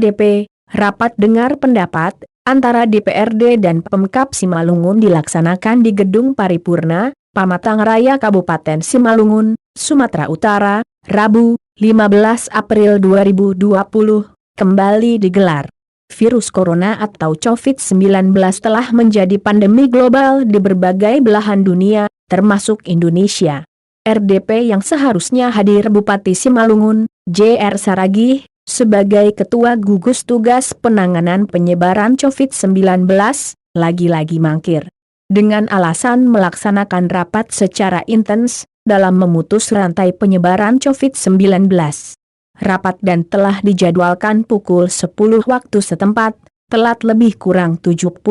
RDP, rapat dengar pendapat antara DPRD dan Pemkab Simalungun dilaksanakan di Gedung Paripurna, Pamatang Raya Kabupaten Simalungun, Sumatera Utara, Rabu, 15 April 2020, kembali digelar. Virus corona atau COVID-19 telah menjadi pandemi global di berbagai belahan dunia, termasuk Indonesia. RDP yang seharusnya hadir Bupati Simalungun, J.R. Saragih, sebagai Ketua Gugus Tugas Penanganan Penyebaran COVID-19, lagi-lagi mangkir. Dengan alasan melaksanakan rapat secara intens dalam memutus rantai penyebaran COVID-19. Rapat dan telah dijadwalkan pukul 10 waktu setempat, telat lebih kurang 75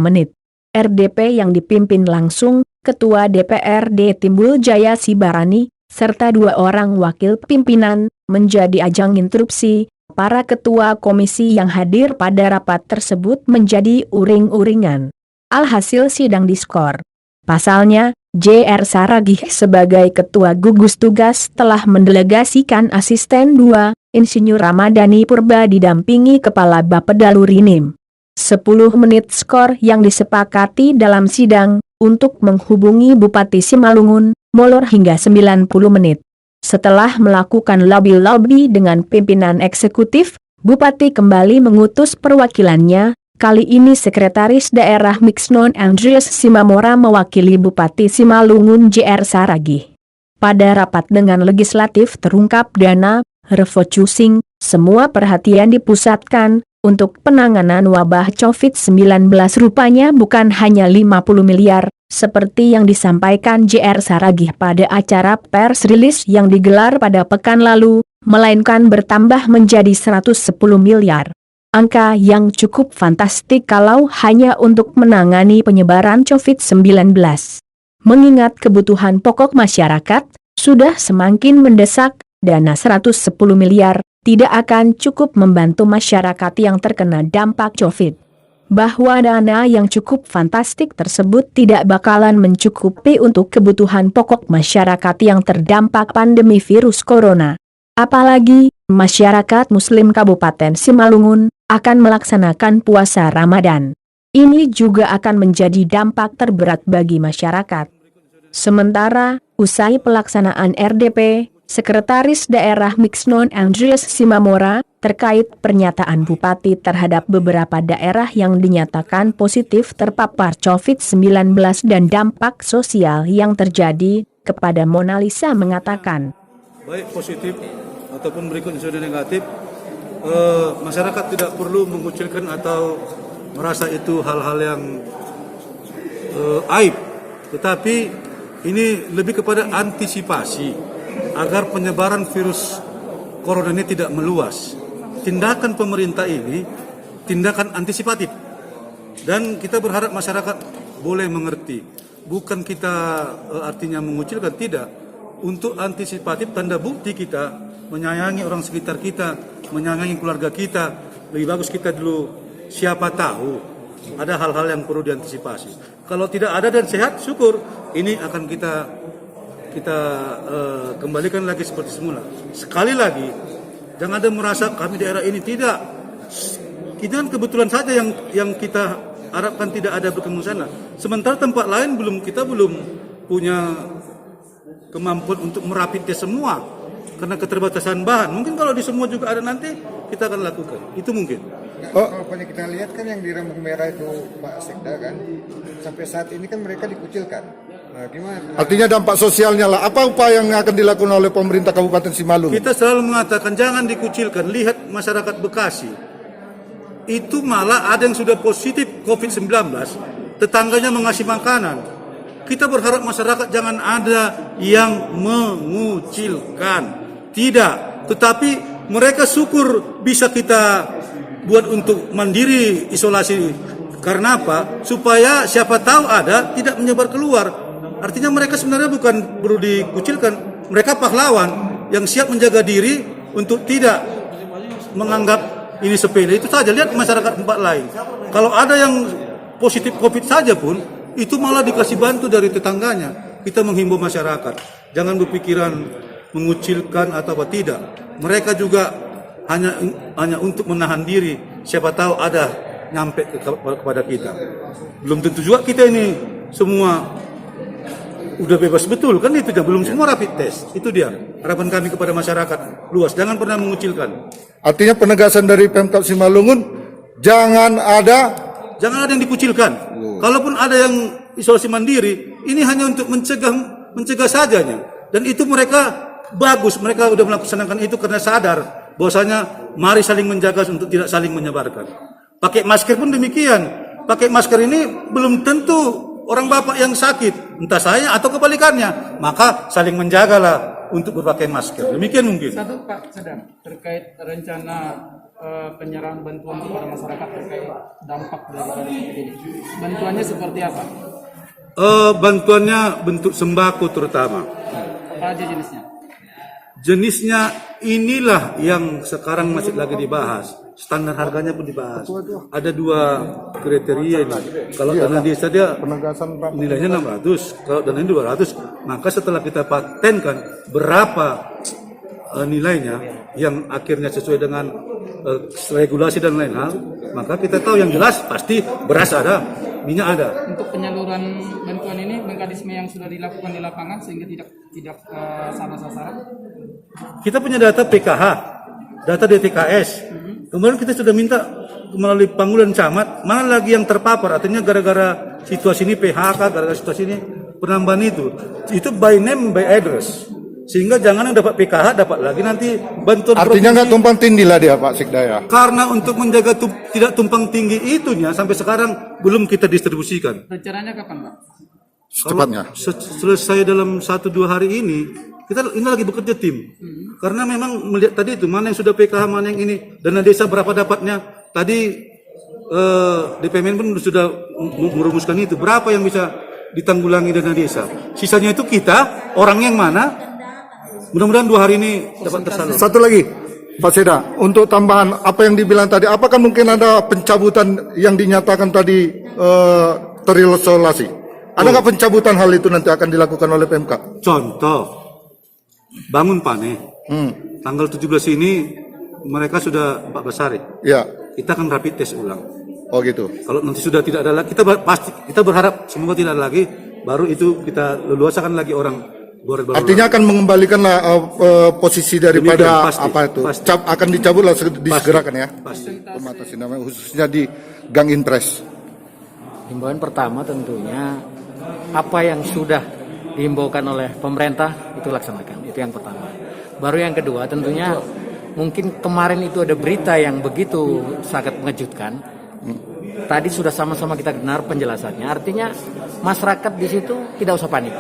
menit. RDP yang dipimpin langsung Ketua DPRD Timbul Jaya Sibarani, serta 2 orang wakil pimpinan, menjadi ajang instruksi. Para ketua komisi yang hadir pada rapat tersebut menjadi uring-uringan. Alhasil sidang diskor. Pasalnya, J.R. Saragih sebagai Ketua Gugus Tugas telah mendelegasikan asisten 2, Insinyur Ramadhani Purba didampingi Kepala Bapeda Lurinim. 10 menit skor yang disepakati dalam sidang, untuk menghubungi Bupati Simalungun, molor hingga 90 menit. Setelah melakukan lobby-lobby dengan pimpinan eksekutif, Bupati kembali mengutus perwakilannya. Kali ini Sekretaris Daerah Mixnon Andreas Simamora mewakili Bupati Simalungun J.R. Saragih. Pada rapat dengan legislatif terungkap dana refocusing, semua perhatian dipusatkan untuk penanganan wabah COVID-19 rupanya bukan hanya 50 miliar, seperti yang disampaikan J.R. Saragih pada acara pers rilis yang digelar pada pekan lalu, melainkan bertambah menjadi 110 miliar. Angka yang cukup fantastik kalau hanya untuk menangani penyebaran COVID-19. Mengingat kebutuhan pokok masyarakat, sudah semakin mendesak, dana 110 miliar, tidak akan cukup membantu masyarakat yang terkena dampak COVID. Bahwa dana yang cukup fantastik tersebut tidak bakalan mencukupi untuk kebutuhan pokok masyarakat yang terdampak pandemi virus corona. Apalagi, masyarakat Muslim Kabupaten Simalungun akan melaksanakan puasa Ramadan. Ini juga akan menjadi dampak terberat bagi masyarakat. Sementara, usai pelaksanaan RDP, Sekretaris Daerah Mixnon Andreas Simamora, terkait pernyataan Bupati terhadap beberapa daerah yang dinyatakan positif terpapar COVID-19 dan dampak sosial yang terjadi, kepada Mona Lisa mengatakan, baik positif ataupun berikutnya sudah negatif, masyarakat tidak perlu mengucilkan atau merasa itu hal-hal yang aib, tetapi ini lebih kepada antisipasi agar penyebaran virus corona ini tidak meluas. Tindakan pemerintah ini tindakan antisipatif, dan kita berharap masyarakat boleh mengerti. Bukan kita artinya mengucilkan, tidak. Untuk antisipatif, tanda bukti kita menyayangi orang sekitar kita, menyayangi keluarga kita. Lebih bagus kita dulu, siapa tahu ada hal-hal yang perlu diantisipasi. Kalau tidak ada dan sehat, syukur. Ini akan kita kembalikan lagi seperti semula. Sekali lagi, jangan ada merasa kami daerah ini tidak. Kita kan kebetulan saja yang kita harapkan tidak ada bertemu sana. Sementara tempat lain kita belum punya kemampuan untuk merapitnya semua karena keterbatasan bahan. Mungkin kalau di semua juga ada, nanti kita akan lakukan. Itu mungkin. Kalau kita lihat kan yang di Rambut Merah itu Pak Sekda kan, sampai saat ini kan mereka dikucilkan. Nah, gimana? Artinya dampak sosialnya lah. Apa upaya yang akan dilakukan oleh pemerintah Kabupaten Simalungun? Kita selalu mengatakan jangan dikucilkan. Lihat masyarakat Bekasi. Itu malah ada yang sudah positif COVID-19, tetangganya mengasih makanan. Kita berharap masyarakat jangan ada yang mengucilkan. Tidak, tetapi mereka syukur bisa kita buat untuk mandiri isolasi. Karena apa? Supaya siapa tahu ada, tidak menyebar keluar. Artinya mereka sebenarnya bukan perlu dikucilkan. Mereka pahlawan yang siap menjaga diri untuk tidak menganggap ini sepele. Itu saja, lihat masyarakat tempat lain. Kalau ada yang positif COVID saja pun, itu malah dikasih bantu dari tetangganya. Kita menghimbau masyarakat, jangan berpikiran mengucilkan atau apa, tidak. Mereka juga hanya untuk menahan diri. Siapa tahu ada nyampe kepada kita. Belum tentu juga kita ini semua udah bebas betul kan, itu dia belum semua rapid test. Itu dia harapan kami kepada masyarakat luas, jangan pernah mengucilkan. Artinya penegasan dari Pemkab Simalungun jangan ada yang dikucilkan. Kalaupun ada yang isolasi mandiri, ini hanya untuk mencegah sajanya. Dan itu mereka bagus, mereka sudah melaksanakan itu karena sadar bahwasanya mari saling menjaga untuk tidak saling menyebarkan. Pakai masker pun demikian. Pakai masker ini belum tentu orang bapak yang sakit, entah saya atau kebalikannya. Maka saling menjagalah untuk berpakai masker. Demikian mungkin. Satu Pak Sedang, terkait rencana penyerahan bantuan kepada masyarakat terkait dampak dari ini. Bantuannya seperti apa? Bantuannya bentuk sembako terutama. Apa aja jenisnya? Jenisnya inilah yang sekarang masih lagi dibahas. Standar harganya pun dibahas. Ada 2 kriteria ini. Kalau dana desa dia nilainya 600, kalau dana ini 200. Maka setelah kita patenkan berapa nilainya yang akhirnya sesuai dengan regulasi dan lain hal, maka kita tahu yang jelas pasti beras ada, minyak ada. Untuk penyaluran bantuan ini mekanisme yang sudah dilakukan di lapangan sehingga tidak salah sasaran. Kita punya data PKH, data DTKS. Kemudian kita sudah minta melalui panggilan camat, mana lagi yang terpapar, artinya gara-gara situasi ini PHK, gara-gara situasi ini penambahan itu by name by address. Sehingga jangan yang dapat PKH dapat lagi nanti bantuan. artinya nggak tumpang tindih lah dia Pak Sekda ya. Karena untuk menjaga tidak tumpang tinggi itunya sampai sekarang belum kita distribusikan. Rencananya kapan Pak? Secepatnya. Selesai dalam 1-2 hari ini, ini lagi bekerja tim. Karena memang melihat tadi itu mana yang sudah PKH, mana yang ini, dana desa berapa dapatnya. Tadi DPMN pun sudah merumuskan itu, berapa yang bisa ditanggulangi dana desa. Sisanya itu kita, orang yang mana, mudah-mudahan 2 hari ini dapat tersalur. Satu lagi Pak Seda, untuk tambahan apa yang dibilang tadi, apakah mungkin ada pencabutan yang dinyatakan tadi terisolasi? Ada nggak pencabutan hal itu nanti akan dilakukan oleh PMK? Contoh, bangun Pane. Tanggal 17 ini mereka sudah 14 hari. Ya. Kita akan rapid test ulang. Oh gitu. Kalau nanti sudah tidak ada lagi, kita berharap semoga tidak ada lagi, baru itu kita leluasakan lagi orang. Artinya akan mengembalikan posisi daripada pasti, apa itu pasti. Akan dicabut lah disegerakan ya. Pasti. Pematasan namanya khususnya di Gang Impres. Himbauan pertama tentunya apa yang sudah dihimbaukan oleh pemerintah itu laksanakan, itu yang pertama. Baru yang kedua tentunya mungkin kemarin itu ada berita yang begitu sangat mengejutkan. Tadi sudah sama-sama kita dengar penjelasannya. Artinya masyarakat di situ tidak usah panik.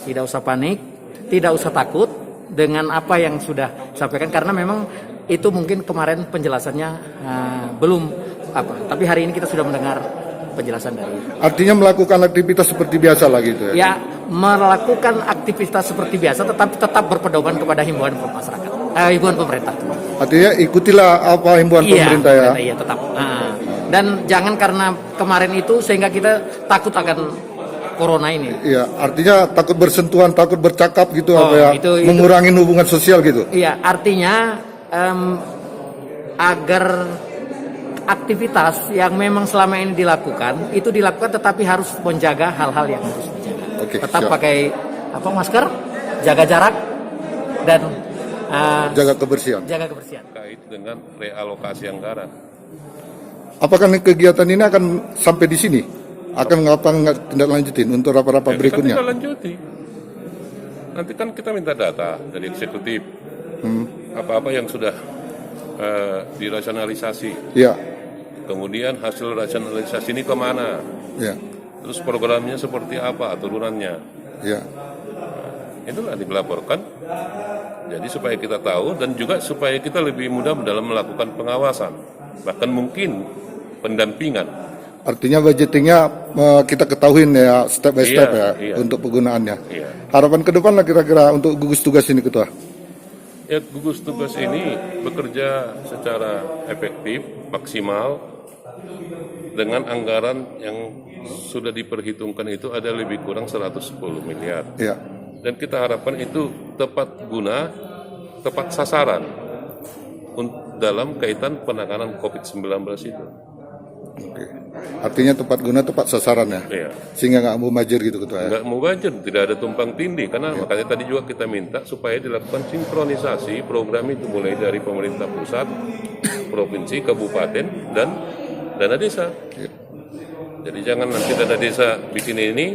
Tidak usah panik, tidak usah takut dengan apa yang sudah disampaikan karena memang itu mungkin kemarin penjelasannya belum apa. Tapi hari ini kita sudah mendengar penjelasan dari. Artinya melakukan aktivitas seperti biasa lah gitu ya. Ya, melakukan aktivitas seperti biasa tetapi tetap berpedoman kepada himbauan masyarakat. Himbauan pemerintah. Artinya ikutilah apa himbauan pemerintah ya. Iya, tetap. Dan jangan karena kemarin itu sehingga kita takut akan corona ini. Iya, artinya takut bersentuhan, takut bercakap gitu itu, mengurangi hubungan sosial gitu. Iya, artinya agar aktivitas yang memang selama ini dilakukan itu dilakukan tetapi harus menjaga hal-hal yang harus dijaga. Tetap siap. Pakai masker, jaga jarak dan jaga kebersihan. Kait dengan realokasi anggaran. Apakah kegiatan ini akan sampai di sini? Akan tindak lanjutin untuk rapat-rapat berikutnya? Kita lanjuti. Nanti kan kita minta data dari eksekutif. Apa-apa yang sudah dirasionalisasi. Ya. Kemudian hasil rasionalisasi ini kemana? Ya. Terus programnya seperti apa turunannya? Ya. Itulah dilaporkan. Jadi supaya kita tahu dan juga supaya kita lebih mudah dalam melakukan pengawasan. Bahkan mungkin pendampingan. Artinya budgetingnya kita ketahuin ya step by step iya. Untuk penggunaannya. Iya. Harapan ke depan lah kira-kira untuk gugus tugas ini Ketua. Ya, gugus tugas ini bekerja secara efektif, maksimal dengan anggaran yang sudah diperhitungkan itu ada lebih kurang 110 miliar. Iya. Dan kita harapkan itu tepat guna, tepat sasaran. dalam kaitan penanganan COVID-19 itu. Oke. Artinya tepat guna, tepat sasaran ya? Iya. Sehingga nggak mubazir gitu Ketua ya? Nggak mau budget, tidak ada tumpang tindih, karena makanya tadi juga kita minta supaya dilakukan sinkronisasi program itu mulai dari pemerintah pusat, provinsi, kabupaten, dan dana desa. Iya. Jadi jangan nanti dana desa bikin ini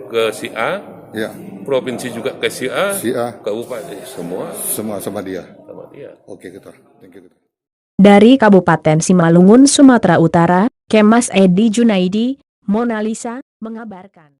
ke si A, Ya, provinsi juga ke si A, Si A. kabupaten semua semua sama dia. sama dia. Oke Ketua, thank you Ketua. Dari Kabupaten Simalungun, Sumatera Utara, Kemas Edi Junaidi, Mona Lisa, mengabarkan.